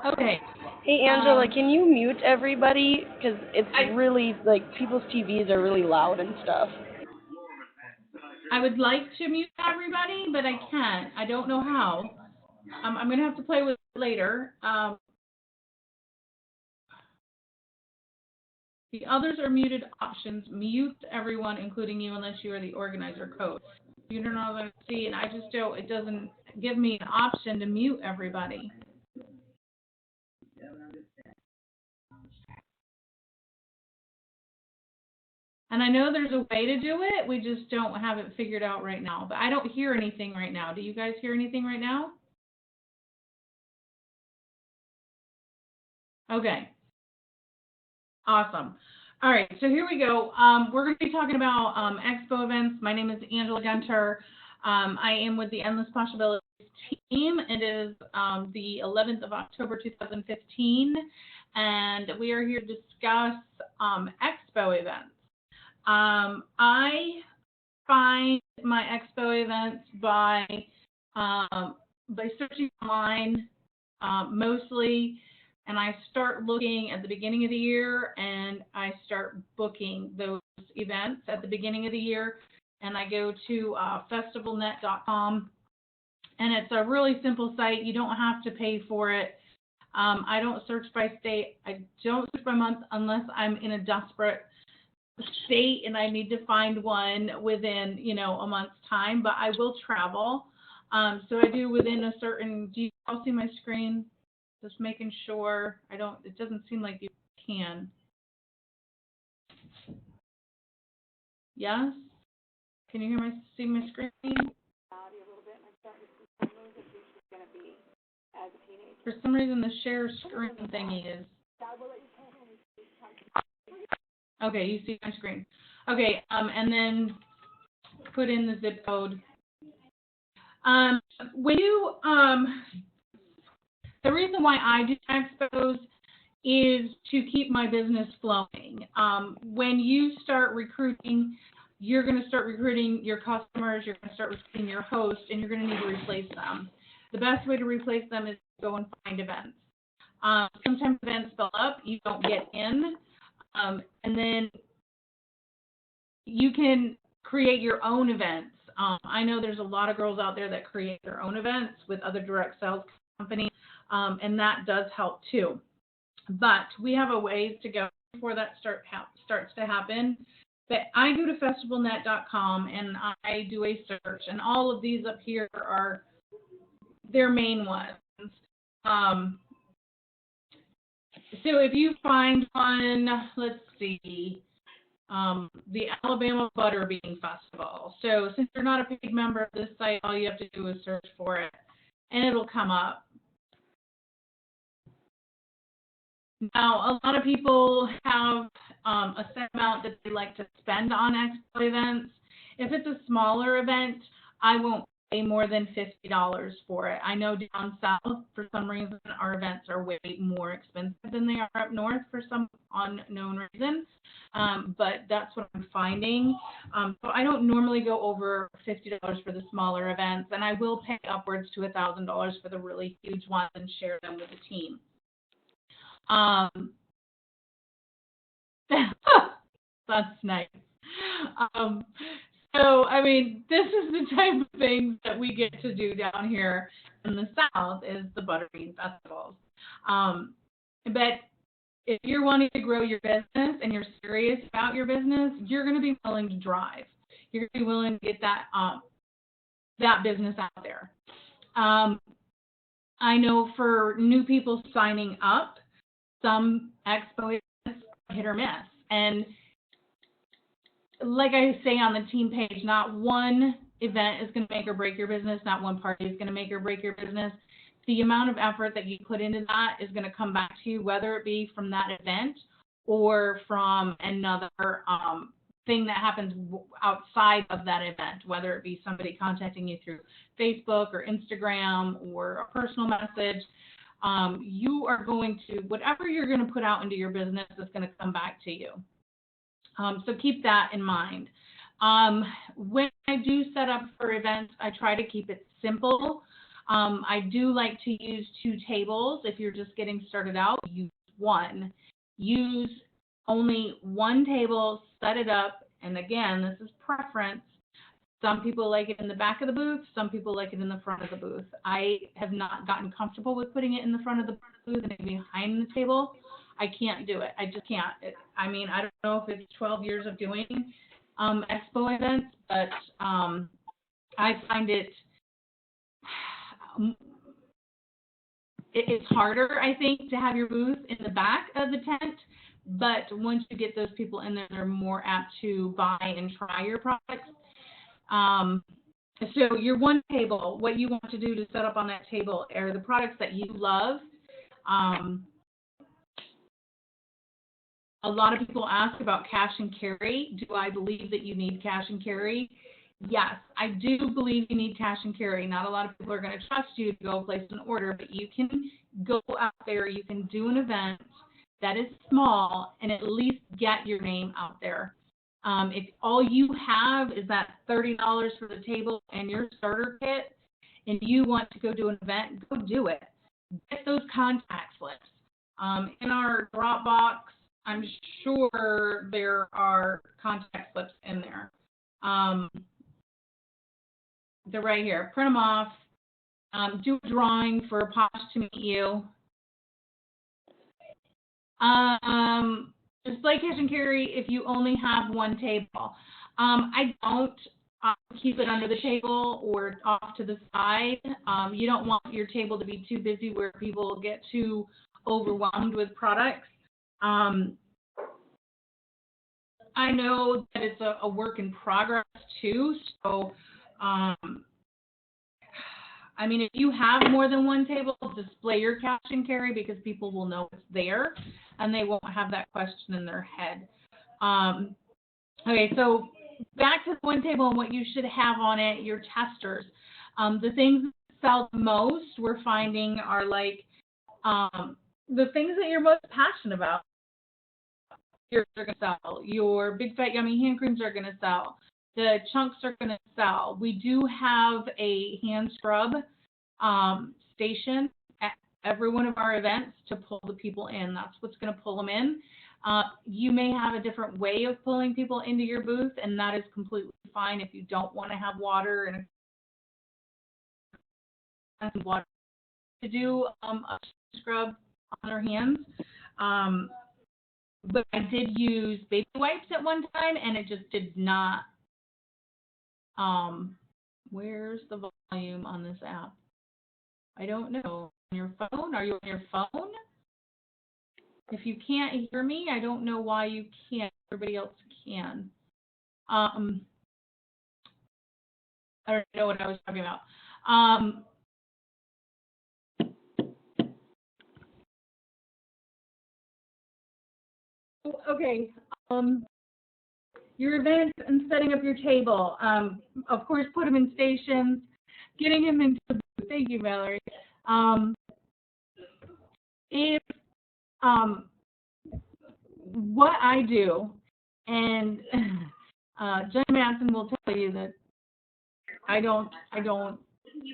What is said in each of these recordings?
Okay. Hey Angela, can you mute everybody? Because it's really, like, people's TVs are really loud and stuff. I would like to mute everybody, but I can't. I don't know how. I'm going to have to play with it later. The others are muted options. Mute everyone, including you, unless you are the organizer code. You don't know what I see, and I just don't, it doesn't give me an option to mute everybody. And I know there's a way to do it. We just don't have it figured out right now. But I don't hear anything right now. Do you guys hear anything right now? Okay. Awesome. All right, so here we go. We're going to be talking about expo events. My name is Angela Gunter. I am with the Endless Possibilities team. It is the 11th of October, 2015, and we are here to discuss expo events. I find my expo events by searching online mostly. And I start looking at the beginning of the year, and I start booking those events at the beginning of the year. And I go to festivalnet.com, and it's a really simple site. You don't have to pay for it. I don't search by state. I don't search by month unless I'm in a desperate state and I need to find one within, a month's time. But I will travel. So I do within a certain. Do you all see my screen? Just making sure it doesn't seem like you can. Yes? Can you see my screen? For some reason the share screen thingy is. Okay, you see my screen. Okay, and then put in the zip code. When you, the reason why I do expos is to keep my business flowing. When you start recruiting, you're going to start recruiting your customers, you're going to start recruiting your hosts, and you're going to need to replace them. The best way to replace them is to go and find events. Sometimes events fill up, you don't get in, and then you can create your own events. I know there's a lot of girls out there that create their own events with other direct sales companies, and that does help too. But we have a ways to go before that starts to happen. But I go to festivalnet.com and I do a search, and all of these up here are their main ones. So if you find one, let's see, the Alabama Butterbean Festival. So since you're not a paid member of this site, all you have to do is search for it, and it'll come up. Now, a lot of people have a set amount that they like to spend on expo events. If it's a smaller event, I won't pay more than $50 for it. I know down south, for some reason, our events are way more expensive than they are up north for some unknown reason, but that's what I'm finding. So I don't normally go over $50 for the smaller events, and I will pay upwards to $1,000 for the really huge ones and share them with the team. That's nice. So, I mean, this is the type of things that we get to do down here in the South is the Butterbean festivals. But if you're wanting to grow your business and you're serious about your business, you're going to be willing to drive. You're going to be willing to get that business out there. I know for new people signing up, some expo events hit or miss. And like I say on the team page, not one event is going to make or break your business. Not one party is going to make or break your business. The amount of effort that you put into that is going to come back to you, whether it be from that event or from another thing that happens outside of that event, whether it be somebody contacting you through Facebook or Instagram or a personal message. You are going to, whatever you're going to put out into your business is going to come back to you. So keep that in mind. When I do set up for events, I try to keep it simple. I do like to use 2 tables. If you're just getting started out, use one. Use only 1 table, set it up, and again, this is preference. Some people like it in the back of the booth. Some people like it in the front of the booth. I have not gotten comfortable with putting it in the front of the booth and it behind the table. I can't do it. I just can't. I mean, I don't know if it's 12 years of doing expo events, but I find it's harder, I think, to have your booth in the back of the tent. But once you get those people in there, they're more apt to buy and try your products. So your 1 table, what you want to do to set up on that table are the products that you love. A lot of people ask about cash and carry. Do I believe that you need cash and carry? Yes, I do believe you need cash and carry. Not a lot of people are going to trust you to go place an order, but you can go out there, you can do an event that is small and at least get your name out there. If all you have is that $30 for the table and your starter kit, and you want to go do an event, go do it. Get those contact slips. In our Dropbox, I'm sure there are contact slips in there. They're right here. Print them off. Do a drawing for Posh to meet you. Display cash and carry if you only have 1 table. I don't keep it under the table or off to the side. You don't want your table to be too busy where people get too overwhelmed with products. I know that it's a work in progress too, so I mean, if you have more than 1 table, display your cash and carry because people will know it's there and they won't have that question in their head. Okay, so back to the 1 table and what you should have on it, your testers. The things that sell the most, we're finding, are like the things that you're most passionate about. You're going to sell. Your Big Fat Yummy hand creams are going to sell. The chunks are going to sell. We do have a hand scrub station at every one of our events to pull the people in. That's what's going to pull them in. You may have a different way of pulling people into your booth, and that is completely fine if you don't want to have water and water to do a scrub on their hands. But I did use baby wipes at one time, and it just did not. Where's the volume on this app? I don't know. On your phone? Are you on your phone? If you can't hear me, I don't know why you can't. Everybody else can. I don't know what I was talking about. Okay. Your events and setting up your table. Of course, put them in stations. Getting them into the booth. Thank you, Valerie. If what I do, and Jen Manson will tell you that I don't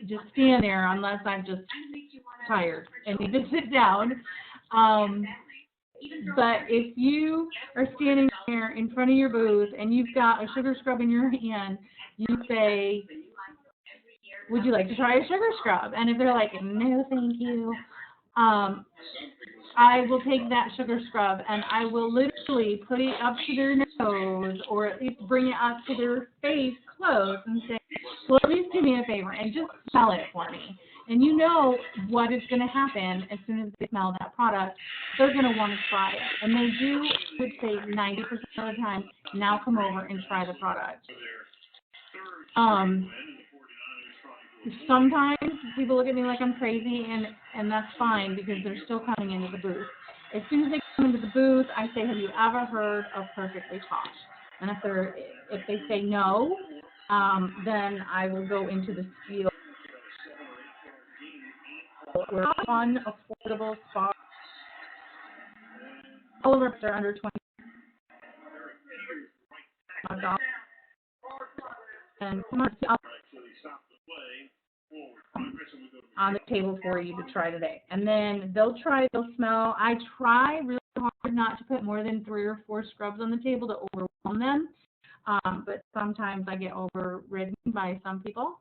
just stand there unless I'm just tired and need to sit down. But if you are standing there in front of your booth and you've got a sugar scrub in your hand, you say, would you like to try a sugar scrub? And if they're like, no, thank you, I will take that sugar scrub and I will literally put it up to their nose or at least bring it up to their face close and say, well, please do me a favor and just smell it for me. And you know what is going to happen as soon as they smell that product. They're going to want to try it. And they do, I would say 90% of the time, now come over and try the product. Sometimes people look at me like I'm crazy, and that's fine because they're still coming into the booth. As soon as they come into the booth, I say, have you ever heard of Perfectly Posh? And if they say no, then I will go into the spiel. We're a fun, affordable spa. All of us are under $20. and come on the table for you to try today. And then they'll smell. I try really hard not to put more than 3 or 4 scrubs on the table to overwhelm them. But sometimes I get overridden by some people.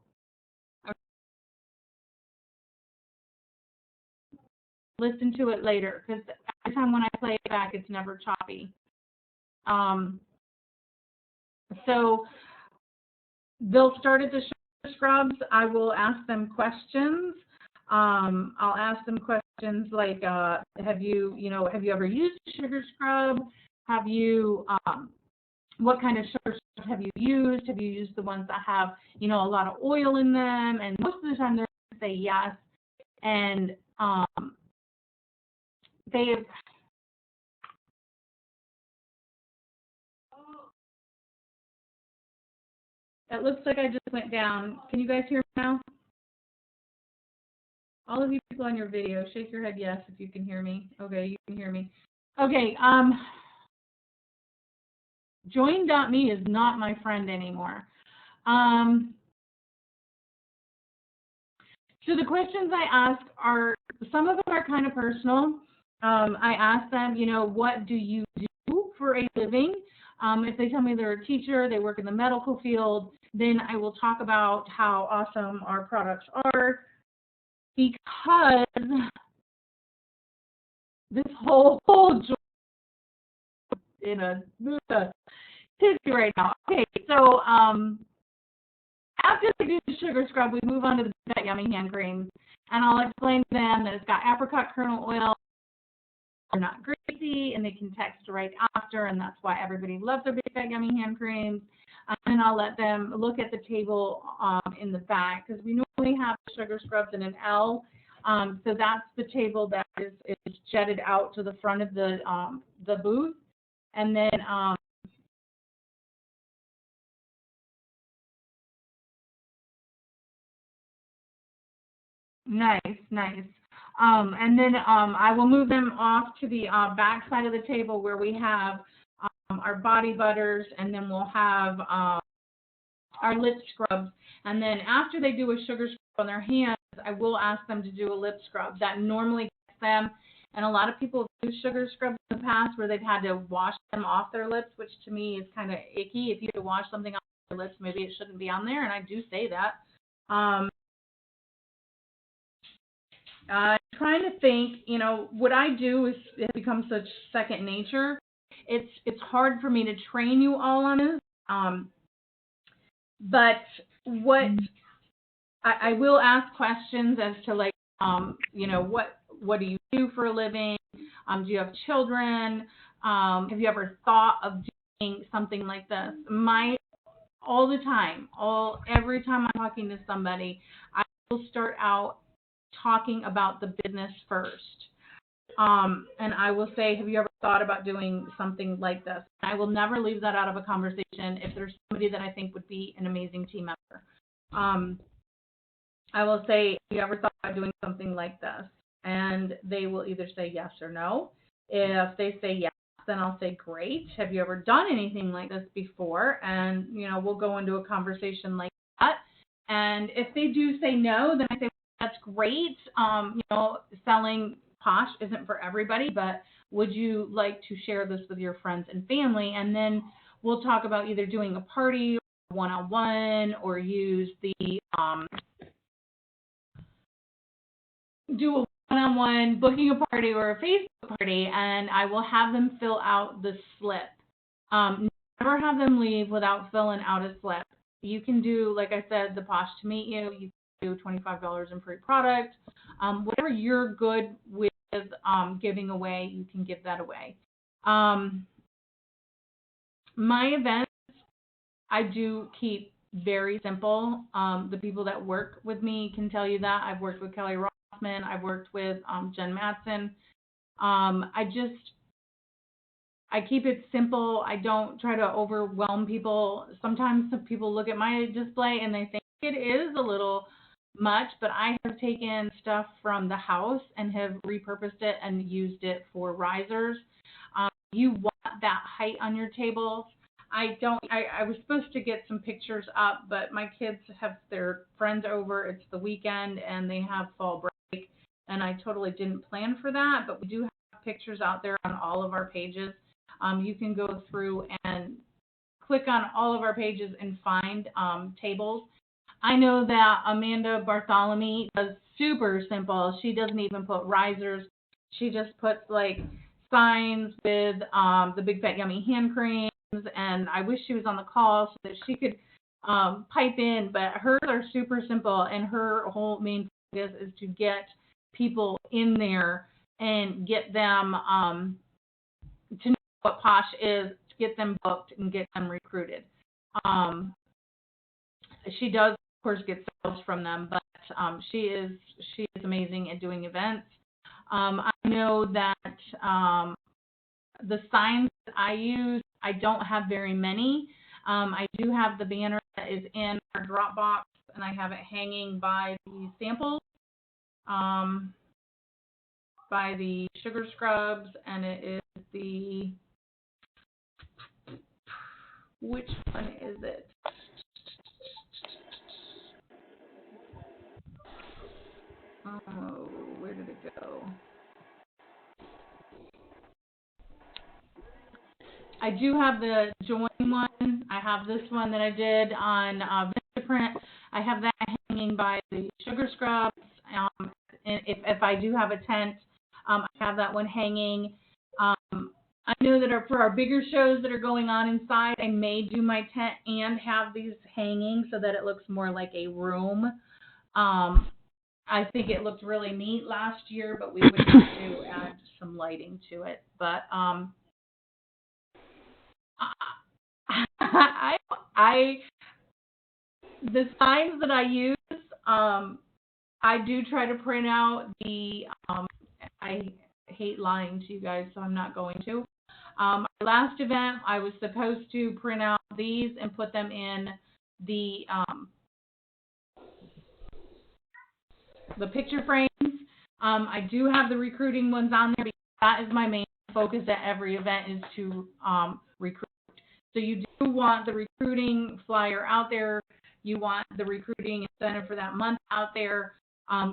Listen to it later, because every time when I play it back, it's never choppy. So they'll start at the sugar scrubs. I will ask them questions. I'll ask them questions like, have you ever used a sugar scrub? Have you, what kind of sugar scrubs have you used? Have you used the ones that have, a lot of oil in them? And most of the time they're going to say yes. And it looks like I just went down. Can you guys hear me now? All of you people on your video, shake your head yes if you can hear me. Okay, you can hear me. Okay, Join.me is not my friend anymore. So the questions I ask are, some of them are kind of personal. I ask them, what do you do for a living? If they tell me they're a teacher, they work in the medical field, then I will talk about how awesome our products are, because this whole in a tissue right now. Okay, so after they do the sugar scrub, we move on to the Big Fat Yummy hand cream, and I'll explain to them that it's got apricot kernel oil. They're not greasy, and they can text right after, and that's why everybody loves their Big Fat Yummy hand creams. And I'll let them look at the table in the back, because we normally have sugar scrubs in an L. So that's the table that is jetted out to the front of the booth. And then nice. And then I will move them off to the back side of the table where we have our body butters, and then we'll have our lip scrubs. And then after they do a sugar scrub on their hands, I will ask them to do a lip scrub. That normally gets them. And a lot of people do sugar scrubs in the past where they've had to wash them off their lips, which to me is kind of icky. If you have to wash something off your lips, maybe it shouldn't be on there, and I do say that. I'm trying to think, what I do has become such second nature. It's hard for me to train you all on this. But what I will ask questions as to, like, what do you do for a living? Do you have children? Have you ever thought of doing something like this? Every time I'm talking to somebody, I will start out talking about the business first. And I will say, have you ever thought about doing something like this? I will never leave that out of a conversation if there's somebody that I think would be an amazing team member. I will say, have you ever thought about doing something like this? And they will either say yes or no. If they say yes, then I'll say, great. Have you ever done anything like this before? And, we'll go into a conversation like that. And if they do say no, then I say, that's great. Selling Posh isn't for everybody, but would you like to share this with your friends and family? And then we'll talk about either doing a party, one-on-one, or use the do a one-on-one, booking a party or a Facebook party, and I will have them fill out the slip. Never have them leave without filling out a slip. You can do, like I said, the Posh to meet you. You can do $25 in free product. Whatever you're good with giving away, you can give that away. My events, I do keep very simple. The people that work with me can tell you that. I've worked with Kelly Rossman. I've worked with Jen Matson. I keep it simple. I don't try to overwhelm people. Sometimes some people look at my display and they think it is a little much, but I have taken stuff from the house and have repurposed it and used it for risers. You want that height on your table. I was supposed to get some pictures up, but my kids have their friends over. It's the weekend and they have fall break, and I totally didn't plan for that, but we do have pictures out there on all of our pages. You can go through and click on all of our pages and find tables. I know that Amanda Bartholomew does super simple. She doesn't even put risers. She just puts like signs with the Big Fat Yummy hand creams, and I wish she was on the call so that she could pipe in, but hers are super simple, and her whole main focus is to get people in there and get them to know what Posh is, to get them booked and get them recruited. She does, of course, get sales from them, but she is amazing at doing events. I know that the signs that I use, I don't have very many. I do have the banner that is in our Dropbox, and I have it hanging by the samples, by the sugar scrubs, and it is the, which one is it? Oh, where did it go? I do have the join one. I have this one that I did on Vistaprint. I have that hanging by the sugar scrubs. And if I do have a tent, I have that one hanging. I know that for our bigger shows that are going on inside, I may do my tent and have these hanging so that it looks more like a room. I think it looked really neat last year, but we would have to add some lighting to it. But the signs that I use, I do try to print out the, I hate lying to you guys, so I'm not going to. Our last event, I was supposed to print out these and put them in the picture frames. I do have the recruiting ones on there because that is my main focus at every event, is to recruit. So you do want the recruiting flyer out there. You want the recruiting incentive for that month out there.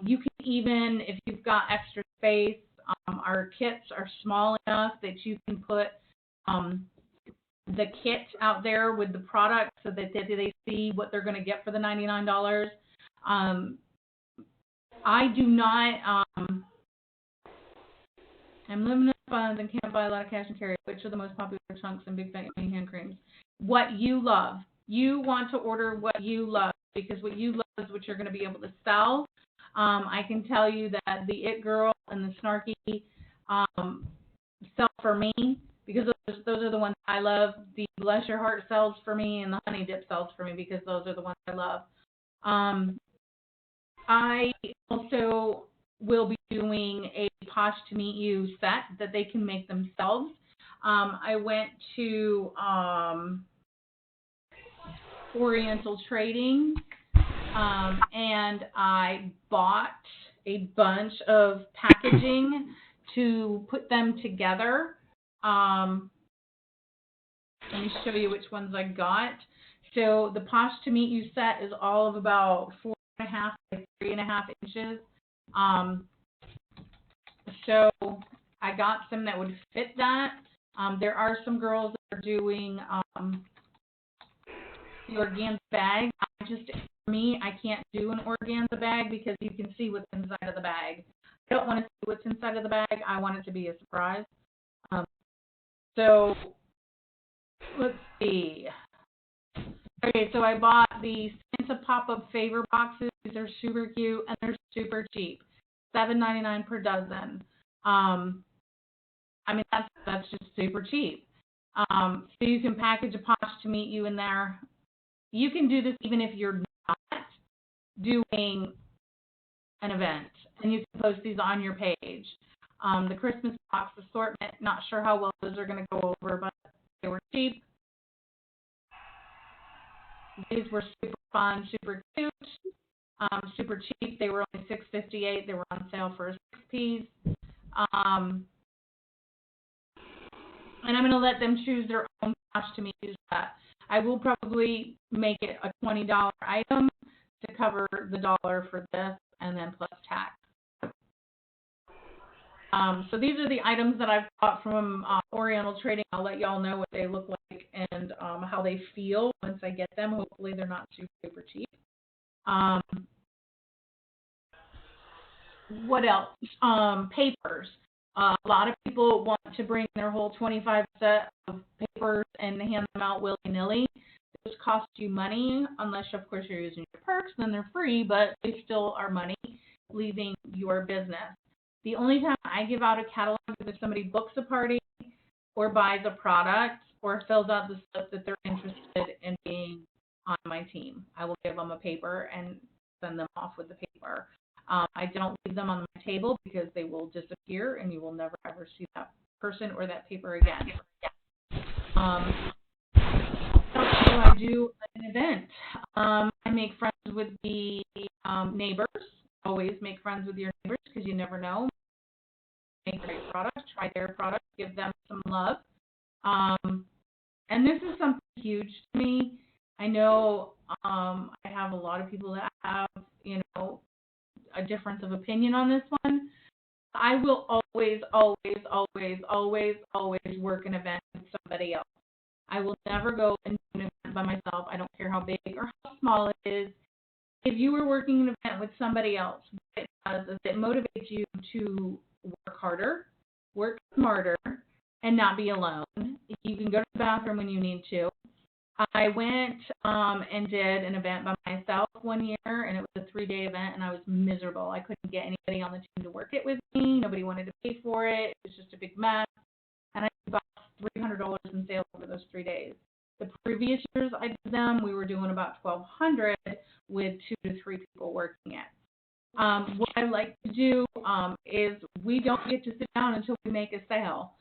You can even, if you've got extra space, our kits are small enough that you can put the kit out there with the product so that they see what they're going to get for the $99. I do not, I'm limited funds and can't buy a lot of cash and carry. Which are the most popular chunks and Big Fat Yummy hand creams? What you love. You want to order what you love, because what you love is what you're going to be able to sell. I can tell you that the It Girl and the Snarky sell for me, because those are the ones I love. The Bless Your Heart sells for me, and the Honey Dip sells for me because those are the ones I love. I also will be doing a Posh to Meet You set that they can make themselves. I went to Oriental Trading, and I bought a bunch of packaging to put them together. Let me show you which ones I got. So the Posh to Meet You set is all of about 4.5 by 3.5 inches. So I got some that would fit that. There are some girls that are doing the organza bag. For me, I can't do an organza bag because you can see what's inside of the bag. I don't want to see what's inside of the bag. I want it to be a surprise. So let's see. Okay, so I bought the Santa pop-up favor boxes. These are super cute and they're super cheap. $7.99 per dozen. I mean, that's just super cheap. So you can package a Posh to Meet You in there. You can do this even if you're not doing an event, and you can post these on your page. The Christmas box assortment, not sure how well those are going to go over, but they were cheap. These were super fun, super cute, super cheap. They were only $6.58. They were on sale for a 6-piece. and I'm going to let them choose their own cash to use that. I will probably make it a $20 item to cover the dollar for this, and then plus tax. So these are the items that I've bought from Oriental Trading. I'll let y'all know what they look like and how they feel once I get them. Hopefully they're not super cheap. What else? Papers. A lot of people want to bring their whole 25 set of papers and hand them out willy-nilly. Those cost you money, unless, of course, you're using your perks. Then they're free, but they still are money leaving your business. The only time I give out a catalog is if somebody books a party or buys a product or fills out the stuff that they're interested in being on my team. I will give them a paper and send them off with the paper. I don't leave them on my table because they will disappear and you will never ever see that person or that paper again. I do an event. I make friends with the neighbors. Always make friends with your neighbors because you never know. Make great products, try their products, give them some love. And this is something huge to me. I know I have a lot of people that have, a difference of opinion on this one. I will always work an event with somebody else. I will never go and do an event by myself. I don't care how big or how small it is. If you are working an event with somebody else, what it does is it motivates you to work harder, work smarter, and not be alone. You can go to the bathroom when you need to. I went and did an event by myself one year, and it was a 3-day event, and I was miserable. I couldn't get anybody on the team to work it with me. Nobody wanted to pay for it. It was just a big mess, and I did about $300 in sales over those 3 days. The previous years I did them, we were doing about $1,200 with 2 to 3 people working it. What I like to do is we don't get to sit down until we make a sale.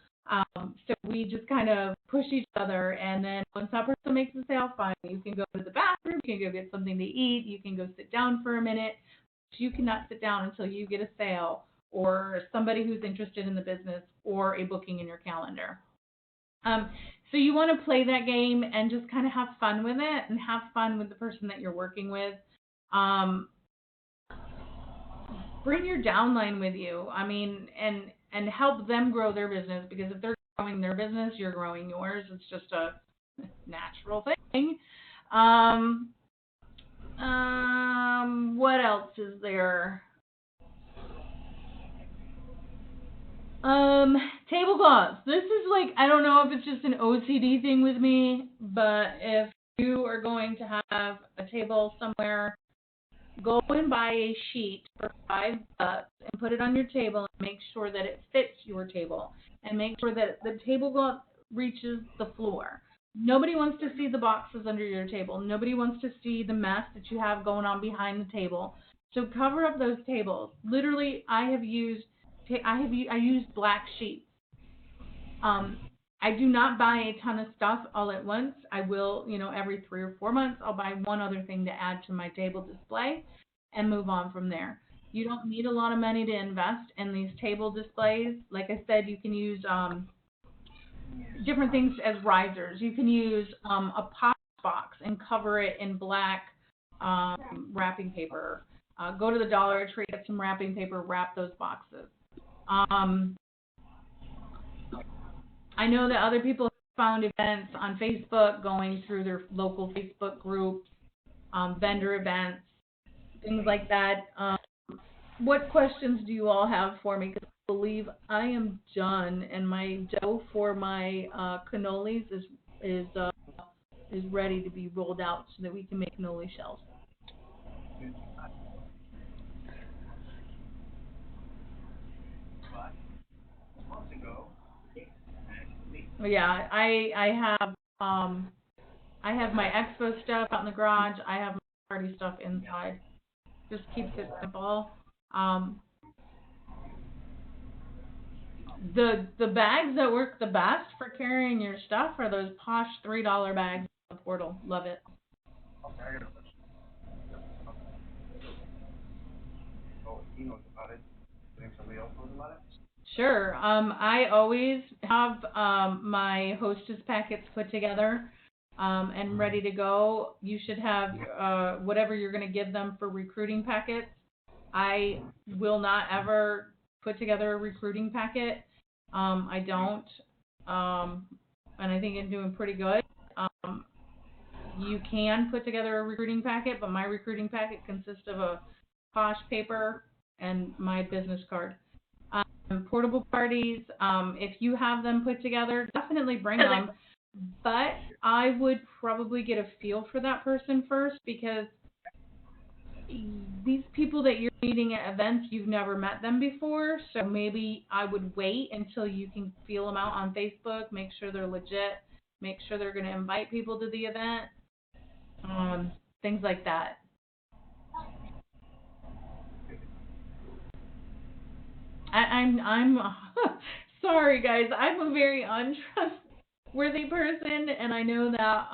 So we just kind of push each other, and then once that person makes a sale, fine, you can go to the bathroom, you can go get something to eat, you can go sit down for a minute. But you cannot sit down until you get a sale or somebody who's interested in the business or a booking in your calendar. So you want to play that game and just kind of have fun with it and have fun with the person that you're working with. Bring your downline with you. I mean, and help them grow their business, because if they're growing their business, you're growing yours. It's just a natural thing. What else is there? Tablecloths. This is like, I don't know if it's just an OCD thing with me, but if you are going to have a table somewhere, go and buy a sheet for $5 and put it on your table and make sure that it fits your table and make sure that the tablecloth reaches the floor. Nobody wants to see the boxes under your table. Nobody wants to see the mess that you have going on behind the table. So cover up those tables. Literally, I use black sheets. I do not buy a ton of stuff all at once. I will, every 3 or 4 months, I'll buy one other thing to add to my table display and move on from there. You don't need a lot of money to invest in these table displays. Like I said, you can use different things as risers. You can use a pop box and cover it in black wrapping paper. Go to the Dollar Tree, get some wrapping paper, wrap those boxes. I know that other people have found events on Facebook, going through their local Facebook groups, vendor events, things like that. What questions do you all have for me? Because I believe I am done, and my dough for my cannolis is ready to be rolled out so that we can make cannoli shells. Yeah, I have my expo stuff out in the garage. I have my party stuff inside. Just keeps it simple. The bags that work the best for carrying your stuff are those posh $3 bags at the portal. Love it. Sure. I always have my hostess packets put together and ready to go. You should have whatever you're going to give them for recruiting packets. I will not ever put together a recruiting packet. I don't. And I think I'm doing pretty good. You can put together a recruiting packet, but my recruiting packet consists of a posh paper and my business card. Portable parties, if you have them put together, definitely bring them. But I would probably get a feel for that person first, because these people that you're meeting at events, you've never met them before. So maybe I would wait until you can feel them out on Facebook, make sure they're legit, make sure they're going to invite people to the event, things like that. I'm sorry, guys. I'm a very untrustworthy person, and I know that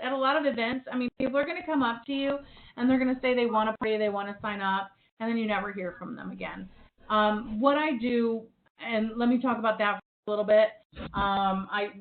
at a lot of events, I mean, people are going to come up to you and they're going to say they want to party, they want to sign up, and then you never hear from them again. What I do, and let me talk about that for a little bit.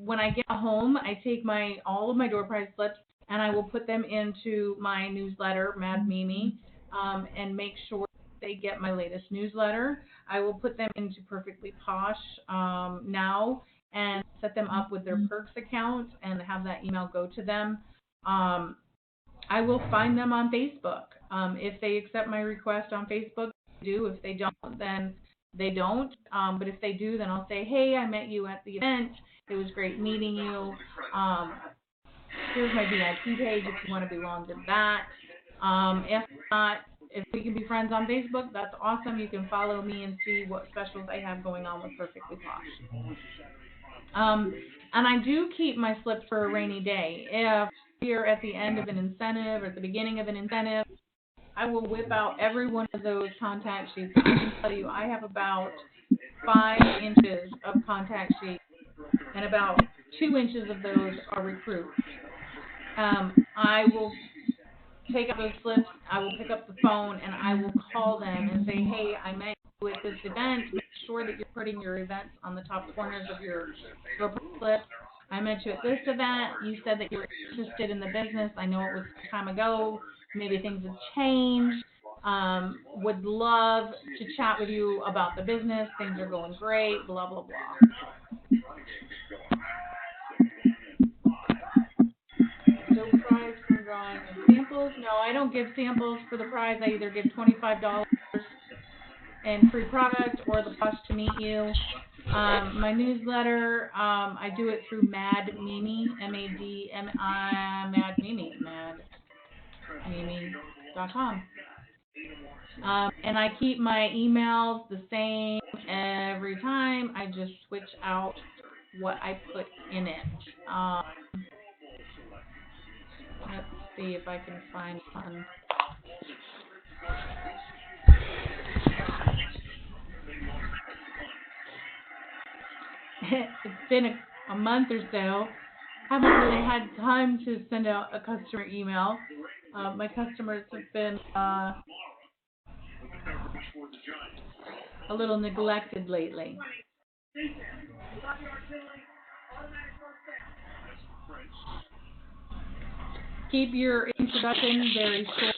When I get home, I take all of my door prize slips and I will put them into my newsletter, Mad Mimi, and make sure they get my latest newsletter. I will put them into Perfectly Posh now and set them up with their Perks account and have that email go to them. I will find them on Facebook. If they accept my request on Facebook, they do. If they don't, then they don't. But if they do, then I'll say, hey, I met you at the event. It was great meeting you. Here's my VIP page if you want to belong to that. If not, if we can be friends on Facebook, that's awesome. You can follow me and see what specials I have going on with Perfectly Posh. And I do keep my slips for a rainy day. If you're at the end of an incentive or at the beginning of an incentive, I will whip out every one of those contact sheets. I can tell you I have about 5 inches of contact sheets, and about 2 inches of those are recruits. I will take up those slips, I will pick up the phone, and I will call them and say, hey, I met you at this event. Make sure that you're putting your events on the top corners of your slip. I met you at this event. You said that you were interested in the business. I know it was some time ago. Maybe things have changed. Would love to chat with you about the business. Things are going great, blah, blah, blah. No prize for drawing samples. No, I don't give samples for the prize. I either give $25 in free product or the Posh to meet you. My newsletter, I do it through Mad Mimi, M-A-D-M-I, Mad Mimi, madmimi.com. And I keep my emails the same every time. I just switch out what I put in it. Let's see if I can find one. It's been a month or so. Haven't really had time to send out a customer email. My customers have been a little neglected lately. Keep your introduction very short.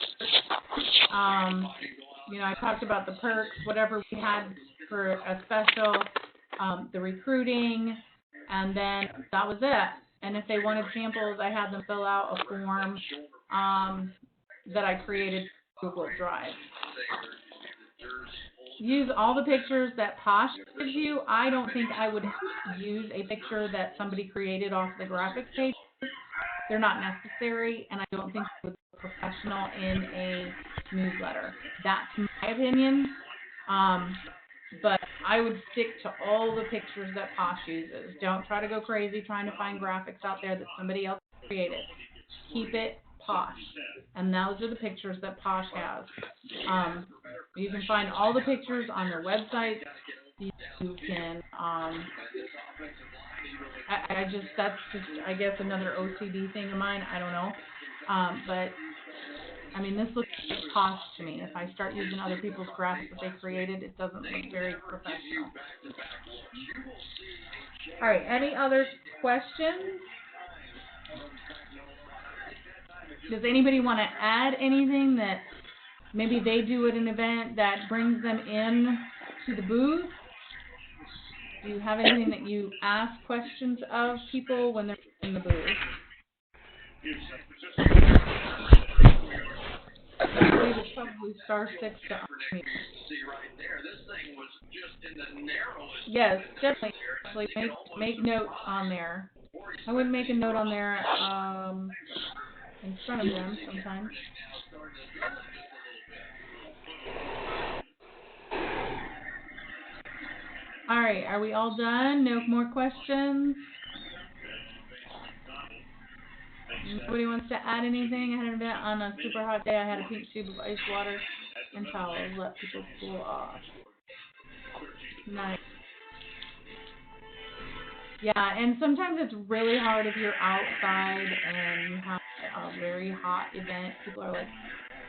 I talked about the perks, whatever we had for a special, the recruiting, and then that was it. And if they wanted samples, I had them fill out a form that I created for Google Drive. Use all the pictures that Posh gives you. I don't think I would use a picture that somebody created off the graphics page. They're not necessary, and I don't think it would be professional in a newsletter. That's my opinion. But I would stick to all the pictures that Posh uses. Don't try to go crazy trying to find graphics out there that somebody else created. Keep it Posh. And those are the pictures that Posh has. You can find all the pictures on their website. You can, that's just, I guess, another OCD thing of mine. I don't know. But I mean, this looks like a cost to me. If I start using other people's graphs that they created, it doesn't look very professional. All right, any other questions? Does anybody want to add anything that maybe they do at an event that brings them in to the booth? Do you have anything that you ask questions of people when they're in the booth? I believe it's probably *6 to unmute. Yes, definitely. Actually, make notes on there. I would make a note on there in front of them sometimes. All right, are we all done? No more questions? Nobody wants to add anything? I had an event on a super hot day. I had a pink tube of ice water and towels. Let people cool off. Nice. Yeah, and sometimes it's really hard if you're outside and you have a very hot event. People are like,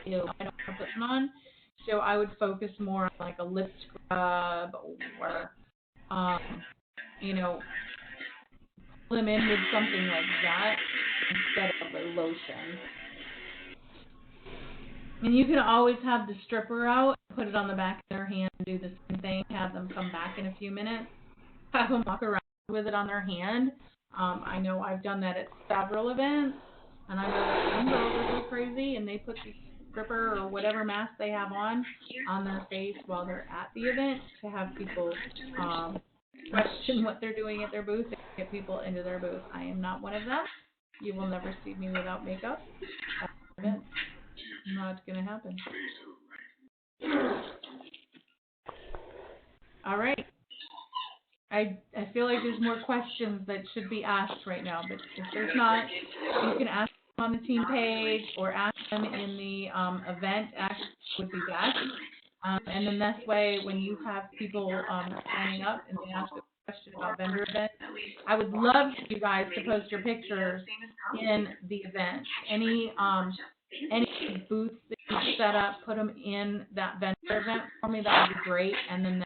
ew, I don't want to put them on. So I would focus more on like a lip scrub or, you know, pull them in with something like that instead of a lotion. And you can always have the stripper out, put it on the back of their hand, do the same thing, have them come back in a few minutes, have them walk around with it on their hand. I know I've done that at several events, and I know that some girls are go crazy and they put the stripper or whatever mask they have on their face while they're at the event to have people question what they're doing at their booth and get people into their booth. I am not one of them. You will never see me without makeup at events. Not gonna happen. All right. I feel like there's more questions that should be asked right now, but if there's not, you can ask them on the team page or ask them in the event. Actually, would be best. And then this way, when you have people signing up and they ask a question about vendor events, I would love for you guys to post your pictures in the event. Any booths that you set up, put them in that vendor event for me. That would be great. And then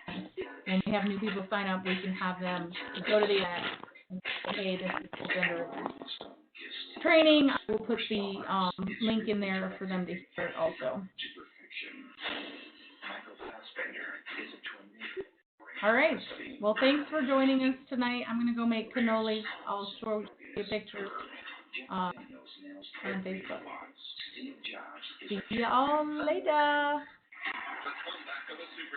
when we have new people sign up, we can have them go to the event and say, hey, this is the vendor event. Training, I will put the link in there for them to hear it also. All right. Well, thanks for joining us tonight. I'm going to go make cannolis. I'll show you a picture on Facebook. See you all later.